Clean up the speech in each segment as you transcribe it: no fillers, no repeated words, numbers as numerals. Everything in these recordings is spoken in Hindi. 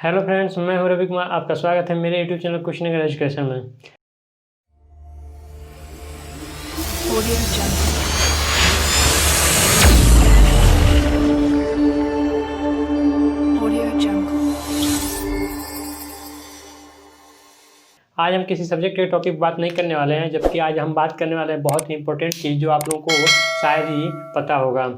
हेलो फ्रेंड्स, मैं हूं रवि कुमार। आपका स्वागत है मेरे YouTube channel question anchor education में। Audio Jungle. Audio Jungle. आज हम किसी सब्जेक्ट के टॉपिक बात नहीं करने वाले हैं, जबकि आज हम बात करने वाले हैं बहुत ही इंपॉर्टेंट चीज़ जो आप लोगों को शायद ही पता होगा।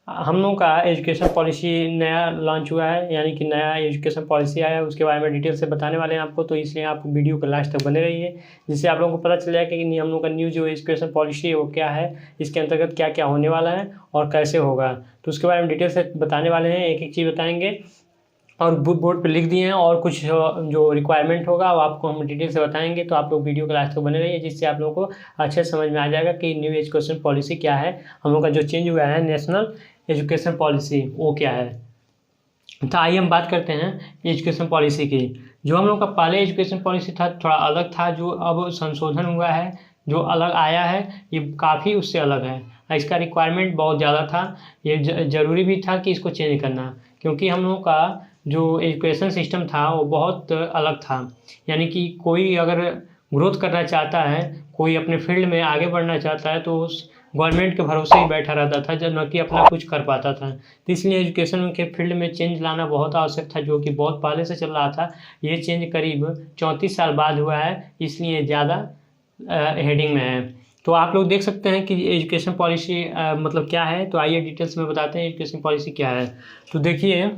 हम लोगों का एजुकेशन पॉलिसी नया लॉन्च हुआ है, यानी कि नया एजुकेशन पॉलिसी आया है। उसके बारे में डिटेल से बताने वाले हैं आपको, तो इसलिए आप वीडियो को लास्ट तक बने रहिए, जिससे आप लोगों को पता चल जाएगा कि हम लोग का न्यू जो एजुकेशन पॉलिसी है वो क्या है, इसके अंतर्गत क्या क्या होने वाला है और कैसे होगा। तो उसके बारे में डिटेल से बताने वाले हैं, एक एक चीज़ बताएंगे और बोर्ड पे लिख दिए हैं, और कुछ जो रिक्वायरमेंट होगा वो आपको हम डिटेल से बताएंगे। तो आप लोग वीडियो के लास्ट तक बने रहिए, जिससे आप लोगों को अच्छे समझ में आ जाएगा कि न्यू एजुकेशन पॉलिसी क्या है, हम लोग का जो चेंज हुआ है नेशनल एजुकेशन पॉलिसी वो क्या है। तो आइए हम बात करते हैं एजुकेशन पॉलिसी की। जो हम लोग का पहले एजुकेशन पॉलिसी था थोड़ा अलग था, जो अब संशोधन हुआ है, जो अलग आया है, ये काफ़ी उससे अलग है। इसका रिक्वायरमेंट बहुत ज़्यादा था, ये ज़रूरी भी था कि इसको चेंज करना, क्योंकि हम लोग का जो एजुकेशन सिस्टम था वो बहुत अलग था। यानी कि कोई अगर ग्रोथ करना चाहता है, कोई अपने फील्ड में आगे बढ़ना चाहता है, तो उस गवर्नमेंट के भरोसे ही बैठा रहता था, जब न कि अपना कुछ कर पाता था। तो इसलिए एजुकेशन के फील्ड में चेंज लाना बहुत आवश्यक था, जो कि बहुत पहले से चल रहा था। ये चेंज करीब 34 साल बाद हुआ है, इसलिए ज़्यादा हेडिंग में है। तो आप लोग देख सकते हैं कि एजुकेशन पॉलिसी मतलब क्या है। तो आइए डिटेल्स में बताते हैं एजुकेशन पॉलिसी क्या है। तो देखिए,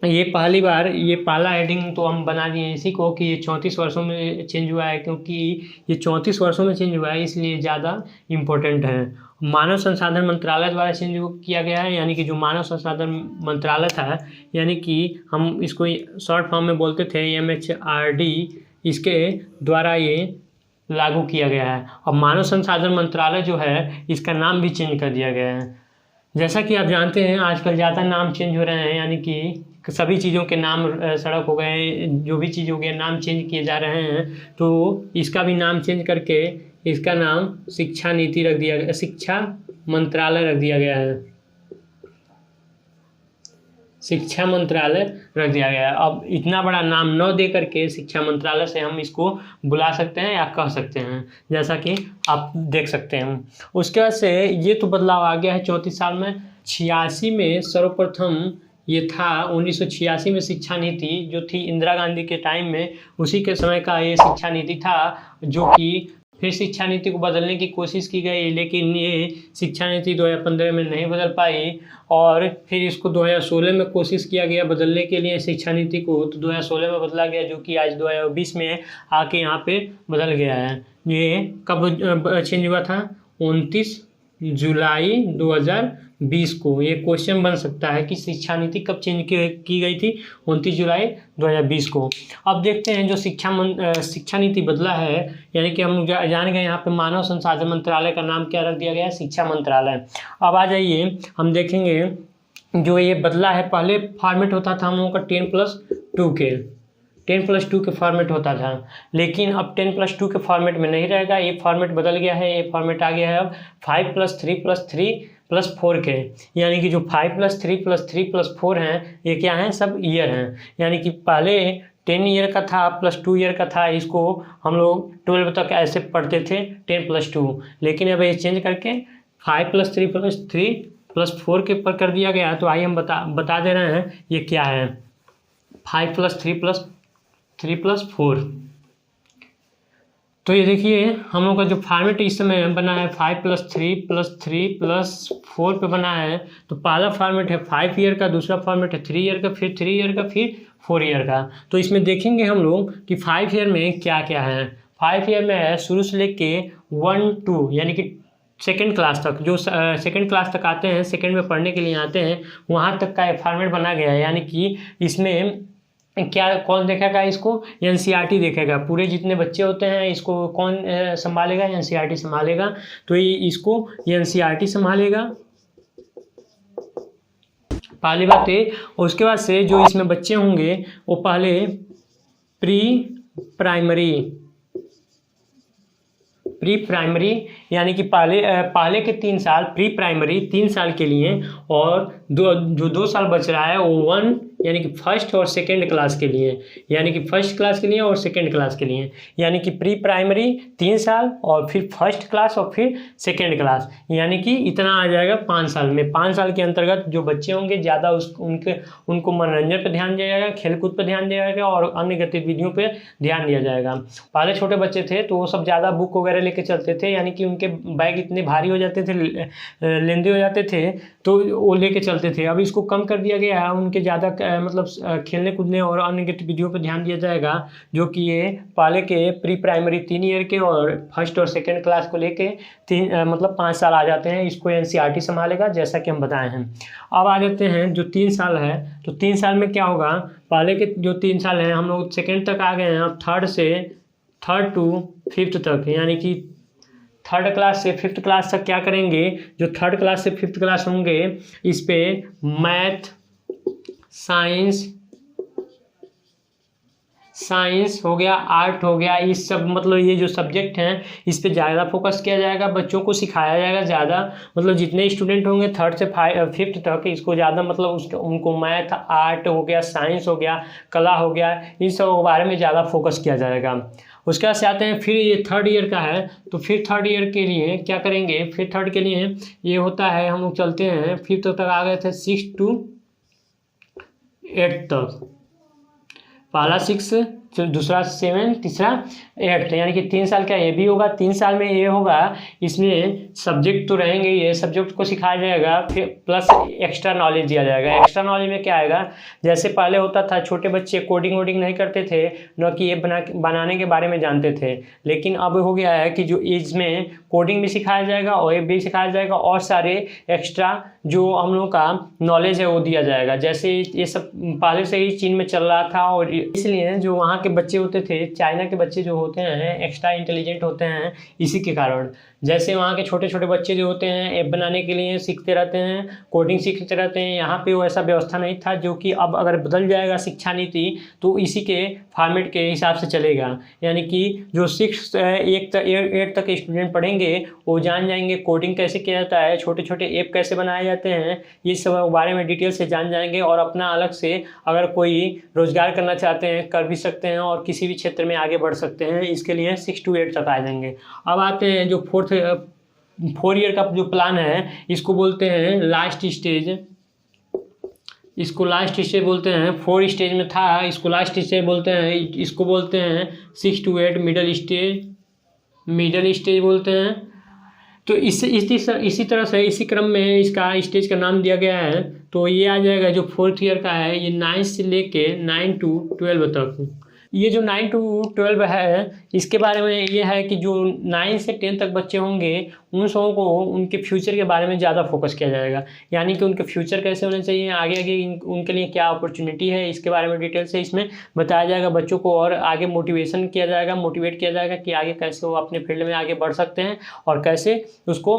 ये पहली बार ये पहला हेडिंग तो हम बना दिए इसी को कि ये 34 वर्षों में चेंज हुआ है, क्योंकि ये 34 वर्षों में चेंज हुआ है, इसलिए ज़्यादा इम्पोर्टेंट है। मानव संसाधन मंत्रालय द्वारा चेंज किया गया है, यानी कि जो मानव संसाधन मंत्रालय था, यानी कि हम इसको शॉर्ट फॉर्म में बोलते थे MHRD, इसके द्वारा ये लागू किया गया है। और मानव संसाधन मंत्रालय जो है, इसका नाम भी चेंज कर दिया गया है। जैसा कि आप जानते हैं आजकल ज़्यादा नाम चेंज हो रहे हैं, यानी कि सभी चीज़ों के नाम, सड़क हो गए, जो भी चीज़ हो गया, नाम चेंज किए जा रहे हैं। तो इसका भी नाम चेंज करके इसका नाम शिक्षा नीति रख दिया गया, शिक्षा मंत्रालय रख दिया गया है, शिक्षा मंत्रालय रख दिया गया है। अब इतना बड़ा नाम न दे करके शिक्षा मंत्रालय से हम इसको बुला सकते हैं या कह सकते हैं, जैसा कि आप देख सकते हैं। उसके बाद से ये तो बदलाव आ गया है 34 साल में। 86 में सर्वप्रथम ये था, 1986 में शिक्षा नीति जो थी इंदिरा गांधी के टाइम में, उसी के समय का ये शिक्षा नीति था, जो कि फिर शिक्षा नीति को बदलने की कोशिश की गई, लेकिन ये शिक्षा नीति 2015 में नहीं बदल पाई। और फिर इसको 2016 में कोशिश किया गया बदलने के लिए शिक्षा नीति को, तो 2016 में बदला गया, जो कि आज 2020 में आके यहाँ पे बदल गया है। ये कब चेंज हुआ था? 29 जुलाई 2020 को। ये क्वेश्चन बन सकता है कि शिक्षा नीति कब चेंज की गई थी? 29 जुलाई 2020 को। अब देखते हैं जो शिक्षा नीति बदला है, यानी कि हम जान गए यहाँ पे मानव संसाधन मंत्रालय का नाम क्या रख दिया गया है? शिक्षा मंत्रालय। अब आ जाइए, हम देखेंगे जो ये बदला है। पहले फॉर्मेट होता था हम लोगों का 10+2 के, 10+2 के फॉर्मेट होता था, लेकिन अब 10+2 के फॉर्मेट में नहीं रहेगा। ये फॉर्मेट बदल गया है, ये फॉर्मेट आ गया है अब 5+3+3+4 के। यानी कि जो 5+3+3+4 हैं, ये क्या हैं? सब ईयर हैं। यानी कि पहले 10 ईयर का था प्लस 2 ईयर का था, इसको हम लोग 12 तक ऐसे पढ़ते थे 10+2, लेकिन अब ये चेंज करके 5+3+3+4 के ऊपर कर दिया गया। तो आइए हम बता दे रहे हैं ये क्या है। 5+3+3+4। तो ये देखिए, हम लोग का जो फॉर्मेट इस समय बना है 5+3+3+4 पे बना है। तो पहला फॉर्मेट है 5 ईयर का, दूसरा फॉर्मेट है 3 ईयर का, फिर 3 ईयर का, फिर 4 ईयर का। तो इसमें देखेंगे हम लोग कि 5 ईयर में क्या क्या है। 5 ईयर में है शुरू से लेके 1 2, यानी कि सेकेंड क्लास तक, जो सेकेंड क्लास तक आते हैं, सेकेंड में पढ़ने के लिए आते हैं, वहाँ तक का फॉर्मेट बना गया है। यानी कि इसमें क्या कौन देखेगा? इसको NCERT देखेगा। पूरे जितने बच्चे होते हैं इसको कौन संभालेगा? NCERT संभालेगा। तो ये इसको NCERT संभालेगा, पहली बात है। उसके बाद से जो इसमें बच्चे होंगे वो पहले प्री प्राइमरी, यानी कि पहले के 3 साल प्री प्राइमरी 3 साल के लिए, और जो 2 साल बच रहा है वो 1 यानी कि फर्स्ट और सेकंड क्लास के लिए, यानी कि फर्स्ट क्लास के लिए और सेकंड क्लास के लिए, यानी कि प्री प्राइमरी 3 साल और फिर फर्स्ट क्लास और फिर सेकंड क्लास, यानी कि इतना आ जाएगा 5 साल में। 5 साल के अंतर्गत जो बच्चे होंगे ज़्यादा उनको मनोरंजन पर ध्यान दिया जाएगा, खेलकूद पर ध्यान दिया जाएगा और अन्य गतिविधियों पर ध्यान दिया जाएगा। पहले छोटे बच्चे थे तो वो सब ज़्यादा बुक वगैरह लेके चलते थे, यानी कि उनके बैग इतने भारी हो जाते थे, लेंदे हो जाते थे, तो वो लेके चलते थे। अब इसको कम कर दिया गया है, उनके ज़्यादा मतलब खेलने कूदने और अन्य गतिविधियों पर ध्यान दिया जाएगा, जो कि ये पहले के प्री प्राइमरी 3 ईयर के और फर्स्ट और सेकंड क्लास को लेके मतलब 5 साल आ जाते हैं। इसको NCERT संभालेगा, जैसा कि हम बताए हैं। अब आ जाते हैं जो 3 साल है, तो 3 साल में क्या होगा, पहले के जो 3 साल हैं हम लोग सेकेंड तक आ गए हैं, अब थर्ड टू फिफ्थ तक, यानी कि थर्ड क्लास से फिफ्थ क्लास तक क्या करेंगे, जो थर्ड क्लास से फिफ्थ क्लास होंगे इस पे मैथ, साइंस हो गया, आर्ट हो गया, इस सब मतलब ये जो सब्जेक्ट हैं इस पे ज़्यादा फोकस किया जाएगा, बच्चों को सिखाया जाएगा ज़्यादा। मतलब जितने स्टूडेंट होंगे थर्ड से फिफ्थ तक, इसको ज़्यादा मतलब उनको मैथ, आर्ट हो गया, साइंस हो गया, कला हो गया, इन सब के बारे में ज़्यादा फोकस किया जाएगा। उसके बाद से आते हैं, फिर ये थर्ड ईयर का है, तो फिर थर्ड ईयर के लिए क्या करेंगे, फिर थर्ड के लिए ये होता है, हम लोग चलते हैं फिफ्थ तक आ गए थे, 6 to 8 तक, पहला 6, दूसरा 7, तीसरा 8, यानी कि 3 साल का ये भी होगा। 3 साल में ये होगा, इसमें सब्जेक्ट तो रहेंगे, ये सब्जेक्ट को सिखाया जाएगा, फिर प्लस एक्स्ट्रा नॉलेज दिया जाएगा। एक्स्ट्रा नॉलेज में क्या आएगा, जैसे पहले होता था छोटे बच्चे कोडिंग वोडिंग नहीं करते थे, न कि ये बनाने के बारे में जानते थे, लेकिन अब हो गया है कि जो इसमें कोडिंग भी सिखाया जाएगा और ये भी सिखाया जाएगा और सारे एक्स्ट्रा जो हम लोग का नॉलेज है वो दिया जाएगा। जैसे ये सब पहले से ही चीन में चल रहा था, और इसलिए जो वहाँ के बच्चे होते थे, चाइना के बच्चे जो होते हैं एक्स्ट्रा इंटेलिजेंट होते हैं इसी के कारण। जैसे वहाँ के छोटे छोटे बच्चे जो होते हैं ऐप बनाने के लिए सीखते रहते हैं, कोडिंग सीखते रहते हैं, यहाँ पे वैसा व्यवस्था नहीं था, जो कि अब अगर बदल जाएगा शिक्षा नीति तो इसी के फॉर्मेट के हिसाब से चलेगा। यानी कि जो 6 8 तक स्टूडेंट पढ़ेंगे वो जान जाएंगे कोडिंग कैसे किया जाता है, छोटे छोटे ऐप कैसे बनाए जाते हैं, ये सब बारे में डिटेल से जान जाएंगे, और अपना अलग से अगर कोई रोजगार करना चाहते हैं कर भी सकते हैं और किसी भी क्षेत्र में आगे बढ़ सकते हैं। इसके लिए 6 to 8 तक आ जाएंगे। अब आते हैं जो 4 ईयर का जो प्लान है, इसको बोलते हैं लास्ट स्टेज, इसको लास्ट स्टेज बोलते हैं। 4 स्टेज में था, इसको लास्ट स्टेज बोलते हैं। इसको बोलते हैं 6 to 8 मिडल स्टेज बोलते हैं। तो इसी तरह से इसी क्रम में इसका स्टेज का नाम दिया गया है। तो ये आ जाएगा जो 4th ईयर का है, ये 9 से लेके 9 to 12 तक। ये जो 9 to 12 है, इसके बारे में ये है कि जो 9 से 10 तक बच्चे होंगे उन सबों को उनके फ्यूचर के बारे में ज़्यादा फोकस किया जाएगा, यानी कि उनके फ्यूचर कैसे होने चाहिए, आगे आगे उनके लिए क्या अपॉर्चुनिटी है, इसके बारे में डिटेल से इसमें बताया जाएगा बच्चों को, और आगे मोटिवेट किया जाएगा कि आगे कैसे वो अपने फील्ड में आगे बढ़ सकते हैं और कैसे उसको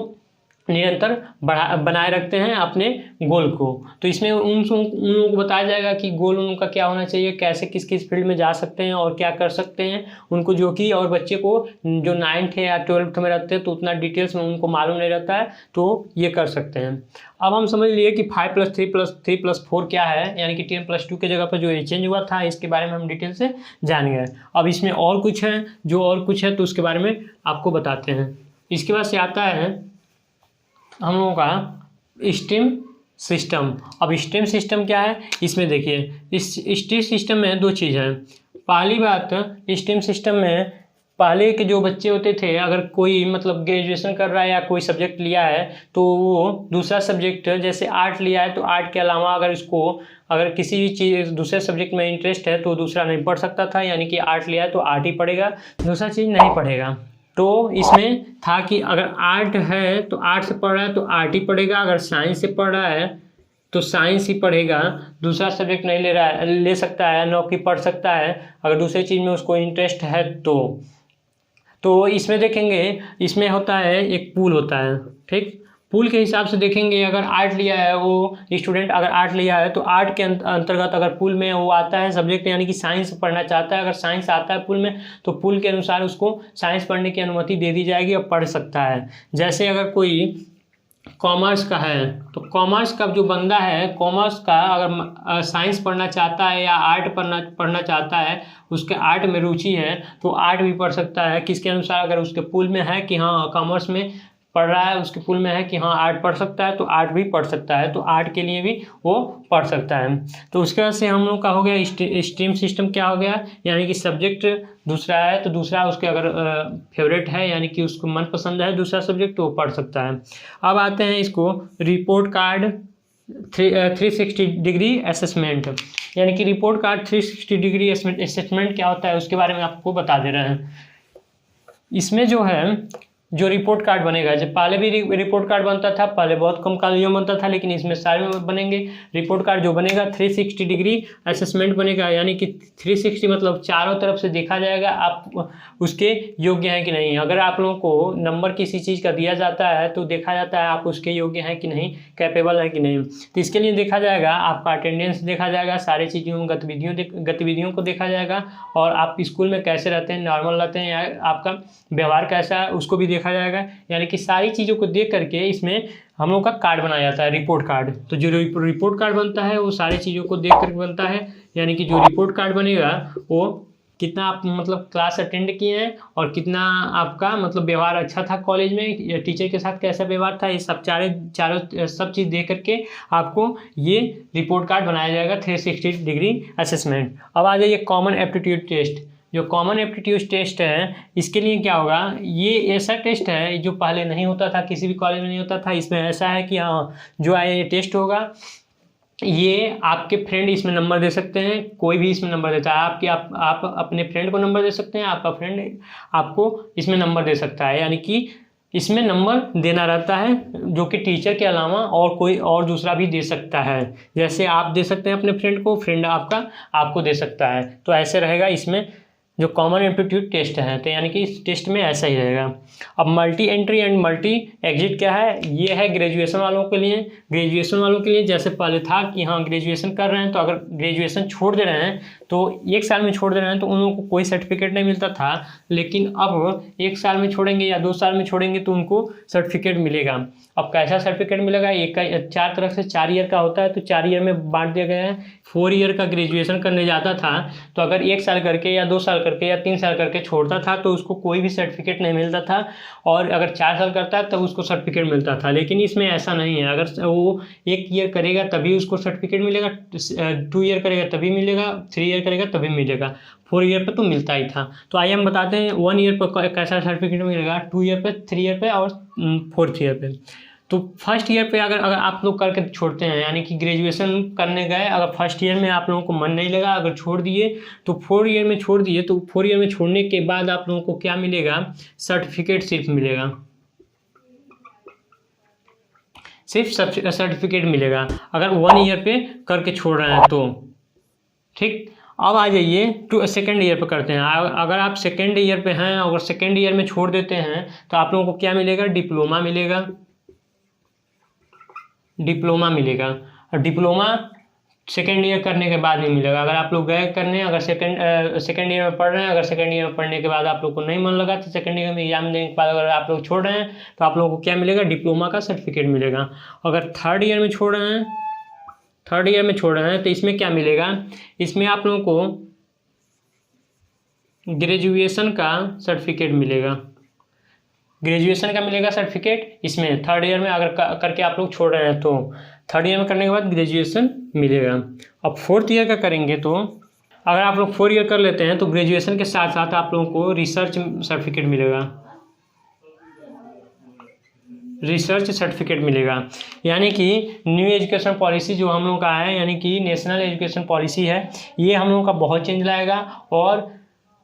निरंतर बनाए रखते हैं अपने गोल को। तो इसमें उन लोगों को बताया जाएगा कि गोल उनका क्या होना चाहिए, कैसे किस किस फील्ड में जा सकते हैं और क्या कर सकते हैं उनको, जो कि और बच्चे को जो 9th या 12th में रहते हैं तो उतना डिटेल्स में उनको मालूम नहीं रहता है, तो ये कर सकते हैं। अब हम समझ लिए कि 5+3+3+4 क्या है, यानी कि 10+2 के जगह पर जो ये चेंज हुआ था इसके बारे में हम डिटेल से जान गए। अब इसमें और कुछ है तो उसके बारे में आपको बताते हैं। इसके बाद से आता है हम लोगों का स्ट्रीम सिस्टम। अब स्ट्रीम सिस्टम क्या है, इसमें देखिए इस स्ट्रीम सिस्टम में 2 चीज़ है। पहली बात, स्ट्रीम सिस्टम में पहले के जो बच्चे होते थे, अगर कोई मतलब ग्रेजुएशन कर रहा है या कोई सब्जेक्ट लिया है तो वो दूसरा सब्जेक्ट, जैसे आर्ट लिया है तो आर्ट के अलावा अगर किसी भी चीज़ दूसरे सब्जेक्ट में इंटरेस्ट है तो दूसरा नहीं पढ़ सकता था, यानी कि आर्ट लिया है तो आर्ट ही पढ़ेगा, दूसरा चीज़ नहीं पढ़ेगा। तो इसमें था कि अगर आर्ट है तो आर्ट से पढ़ रहा है तो आर्ट ही पढ़ेगा, अगर साइंस से पढ़ रहा है तो साइंस ही पढ़ेगा, दूसरा सब्जेक्ट नहीं ले सकता है, न कि पढ़ सकता है अगर दूसरे चीज़ में उसको इंटरेस्ट है तो इसमें देखेंगे, इसमें होता है एक पूल होता है, ठीक। पूल के हिसाब से देखेंगे, अगर आर्ट लिया है वो स्टूडेंट, अगर आर्ट लिया है तो आर्ट के अंतर्गत अगर पूल में वो आता है सब्जेक्ट, यानी कि साइंस पढ़ना चाहता है, अगर साइंस आता है पूल में तो पूल के अनुसार उसको साइंस पढ़ने की अनुमति दे दी जाएगी और पढ़ सकता है। जैसे अगर कोई कॉमर्स का है तो कॉमर्स का जो बंदा है, कॉमर्स का अगर साइंस पढ़ना चाहता है या आर्ट पढ़ना चाहता है, उसके आर्ट में रुचि है तो आर्ट भी पढ़ सकता है। किसके अनुसार, अगर उसके पूल में है कि हाँ कॉमर्स में पढ़ रहा है, उसके पूल में है कि हाँ आर्ट पढ़ सकता है तो आर्ट भी पढ़ सकता है, तो आर्ट के लिए भी वो पढ़ सकता है। तो उसके वजह से हम लोग का हो गया स्ट्रीम सिस्टम क्या हो गया, यानी कि सब्जेक्ट दूसरा है तो दूसरा उसके अगर फेवरेट है यानी कि उसको मनपसंद है दूसरा सब्जेक्ट तो वो पढ़ सकता है। अब आते हैं इसको रिपोर्ट कार्ड 360 डिग्री असेसमेंट, यानी कि रिपोर्ट कार्ड 360 डिग्री असेसमेंट क्या होता है उसके बारे में आपको बता दे रहे हैं। इसमें जो है जो रिपोर्ट कार्ड बनेगा, जब पहले भी रिपोर्ट कार्ड बनता था, पहले बहुत कम कॉलेजों में बनता था लेकिन इसमें सारे में बनेंगे। रिपोर्ट कार्ड जो बनेगा 360 डिग्री असेसमेंट बनेगा, यानी कि 360 मतलब चारों तरफ से देखा जाएगा आप उसके योग्य हैं कि नहीं। अगर आप लोगों को नंबर किसी चीज़ का दिया जाता है तो देखा जाता है आप उसके योग्य हैं कि नहीं, कैपेबल है कि नहीं। तो इसके लिए देखा जाएगा आपका अटेंडेंस देखा जाएगा, सारी चीज़ों गतिविधियों को देखा जाएगा, और आप स्कूल में कैसे रहते हैं, नॉर्मल रहते हैं या आपका व्यवहार कैसा है उसको भी देखा जाएगा। यानी कि सारी चीज़ों को देख करके इसमें हम लोग का कार्ड बनाया जाता है, रिपोर्ट कार्ड। तो जो रिपोर्ट कार्ड बनता है वो सारी चीज़ों को देख करके बनता है, यानी कि जो रिपोर्ट कार्ड बनेगा वो कितना आप मतलब क्लास अटेंड किए हैं और कितना आपका मतलब व्यवहार अच्छा था कॉलेज में, टीचर के साथ कैसा व्यवहार था, ये सब चारों सब चीज़ देख करके आपको ये रिपोर्ट कार्ड बनाया जाएगा 360 डिग्री असेसमेंट। अब आ जाइए कॉमन एप्टीट्यूड टेस्ट। जो कॉमन एप्टीट्यूड टेस्ट है इसके लिए क्या होगा, ये ऐसा टेस्ट है जो पहले नहीं होता था, किसी भी कॉलेज में नहीं होता था। इसमें ऐसा है कि हाँ जो ये टेस्ट होगा ये आपके फ्रेंड इसमें नंबर दे सकते हैं, कोई भी इसमें नंबर देता है, आप अपने फ्रेंड को नंबर दे सकते हैं, आपका फ्रेंड आपको इसमें नंबर दे सकता है। यानी कि इसमें नंबर देना रहता है जो कि टीचर के अलावा और कोई और दूसरा भी दे सकता है। जैसे आप दे सकते हैं अपने फ्रेंड को, फ्रेंड आपको दे सकता है। तो ऐसे रहेगा इसमें जो कॉमन एप्टीट्यूड टेस्ट है, तो यानी कि इस टेस्ट में ऐसा ही रहेगा। अब multi entry and multi exit क्या है, ये है ग्रेजुएशन वालों के लिए। ग्रेजुएशन वालों के लिए जैसे पहले था कि हाँ ग्रेजुएशन कर रहे हैं तो अगर ग्रेजुएशन छोड़ दे रहे हैं तो 1 साल में छोड़ दे रहे हैं तो उन लोगों को कोई सर्टिफिकेट नहीं मिलता था, लेकिन अब 1 साल में छोड़ेंगे या 2 साल में छोड़ेंगे तो उनको सर्टिफिकेट मिलेगा। अब कैसा सर्टिफिकेट मिलेगा, एक का 4 तरफ से 4 ईयर का होता है तो 4 ईयर में बांट दिया गया है। 4 ईयर का ग्रेजुएशन करने जाता था तो अगर 1 साल करके या 2 साल करके या 3 साल करके छोड़ता था तो उसको कोई भी सर्टिफिकेट नहीं मिलता था, और अगर 4 साल करता है तब उसको सर्टिफिकेट मिलता था। लेकिन इसमें ऐसा नहीं है, अगर वो 1 ईयर करेगा तभी उसको सर्टिफिकेट मिलेगा, 2 ईयर करेगा तभी मिलेगा, 3 ईयर करेगा तभी मिलेगा, 4 ईयर पे तो मिलता ही था। तो आइए हम बताते हैं 1 ईयर पर कैसा सर्टिफिकेट मिलेगा, 2 ईयर पे, 3 ईयर पे और 4th ईयर पे। तो फर्स्ट ईयर पे अगर आप लोग करके छोड़ते हैं, यानी कि ग्रेजुएशन करने गए, अगर फर्स्ट ईयर में आप लोगों को मन नहीं लगा, अगर छोड़ दिए तो 4 ईयर में छोड़ दिए, तो 4 ईयर में छोड़ने के बाद आप लोगों को क्या मिलेगा, सर्टिफिकेट सिर्फ मिलेगा, सिर्फ सर्टिफिकेट मिलेगा अगर 1 ईयर पे करके छोड़ रहे हैं तो। ठीक, अब आ जाइए टू सेकेंड ईयर पे करते हैं। अगर आप सेकेंड ईयर पे हैं, अगर सेकेंड ईयर में छोड़ देते हैं तो आप लोगों को क्या मिलेगा, डिप्लोमा मिलेगा, और डिप्लोमा सेकेंड ईयर करने के बाद नहीं मिलेगा। अगर आप लोग गए करने, अगर सेकेंड ईयर में पढ़ रहे हैं, अगर सेकेंड ईयर में पढ़ने के बाद आप लोग को नहीं मन लगा तो सेकेंड ईयर में एग्जाम देने के बाद अगर आप लोग छोड़ रहे हैं तो आप लोगों को क्या मिलेगा, डिप्लोमा का सर्टिफिकेट मिलेगा। अगर थर्ड ईयर में छोड़ रहे हैं तो इसमें क्या मिलेगा, इसमें आप लोगों को ग्रेजुएशन का सर्टिफिकेट मिलेगा, ग्रेजुएशन का मिलेगा सर्टिफिकेट। इसमें थर्ड ईयर में अगर करके आप लोग छोड़ रहे हैं तो थर्ड ईयर में करने के बाद ग्रेजुएशन मिलेगा। अब 4th ईयर का करेंगे तो अगर आप लोग 4 ईयर कर लेते हैं तो ग्रेजुएशन के साथ साथ आप लोगों को रिसर्च सर्टिफिकेट मिलेगा, यानी कि न्यू एजुकेशन पॉलिसी जो हम लोग का है, यानी कि नेशनल एजुकेशन पॉलिसी है, ये हम लोगों का बहुत चेंज लाएगा और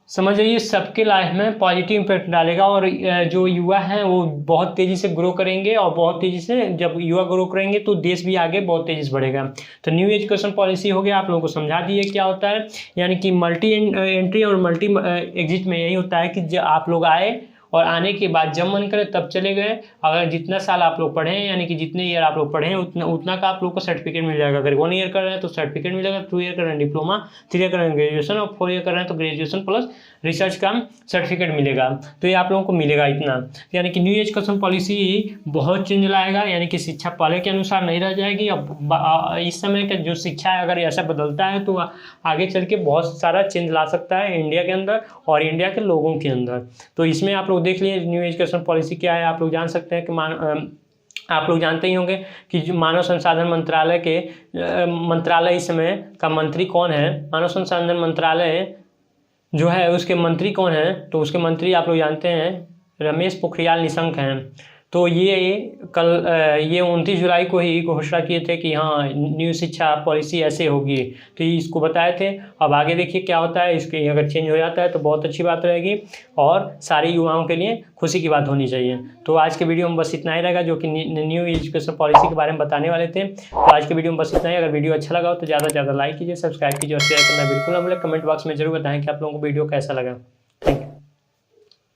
समझ लीजिए सबके लाइफ में पॉजिटिव इम्पैक्ट डालेगा। और जो युवा हैं वो बहुत तेज़ी से ग्रो करेंगे, और बहुत तेज़ी से जब युवा ग्रो करेंगे तो देश भी आगे बहुत तेज़ी से बढ़ेगा। तो न्यू एजुकेशन पॉलिसी हो गया, आप लोगों को समझा दिए क्या होता है। यानी कि मल्टी एंट्री और मल्टी एग्जिट में यही होता है कि जब आप लोग आए और आने के बाद जब मन करे तब चले गए। अगर जितना साल आप लोग पढ़े हैं, यानी कि जितने ईयर आप लोग पढ़े हैं उतना का आप लोग को सर्टिफिकेट मिल जाएगा। अगर 1 ईयर कर रहे हैं तो सर्टिफिकेट मिलेगा, 2 ईयर कर रहे हैं डिप्लोमा, 3 ईयर कर रहे हैं ग्रेजुएशन और 4 ईयर कर रहे हैं तो ग्रेजुएशन प्लस रिसर्च का सर्टिफिकेट मिलेगा। तो ये आप लोगों को मिलेगा इतना। यानी कि न्यू एजुकेशन पॉलिसी बहुत चेंज लाएगा, यानी कि शिक्षा पहले के अनुसार नहीं रह जाएगी। अब इस समय का जो शिक्षा है अगर ऐसा बदलता है तो आगे चल के बहुत सारा चेंज ला सकता है इंडिया के अंदर और इंडिया के लोगों के अंदर। तो इसमें आप लोग देख लिए न्यू एजुकेशन पॉलिसी क्या है। आप लोग जान सकते हैं कि आप लोग जानते ही होंगे कि जो मानव संसाधन मंत्रालय के मंत्रालय इस समय का मंत्री कौन है। मानव संसाधन मंत्रालय जो है उसके मंत्री कौन है, तो उसके मंत्री आप लोग जानते हैं रमेश पोखरियाल निशंक हैं। तो ये 29 जुलाई को ही घोषणा किए थे कि हाँ न्यू शिक्षा पॉलिसी ऐसे होगी, तो इसको बताए थे। अब आगे देखिए क्या होता है, इसके अगर चेंज हो जाता है तो बहुत अच्छी बात रहेगी और सारे युवाओं के लिए खुशी की बात होनी चाहिए। तो आज के वीडियो में बस इतना ही रहेगा जो कि न्यू एजुकेशन पॉलिसी के बारे में बताने वाले थे। तो आज के वीडियो में बस इतना ही। अगर वीडियो अच्छा लगा हो तो ज़्यादा से ज़्यादा लाइक कीजिए, सब्सक्राइब कीजिए और शेयर करना बिल्कुल ना भूलें। कमेंट बॉक्स में जरूर बताएं कि आप लोगों को वीडियो कैसा लगा। Thank you.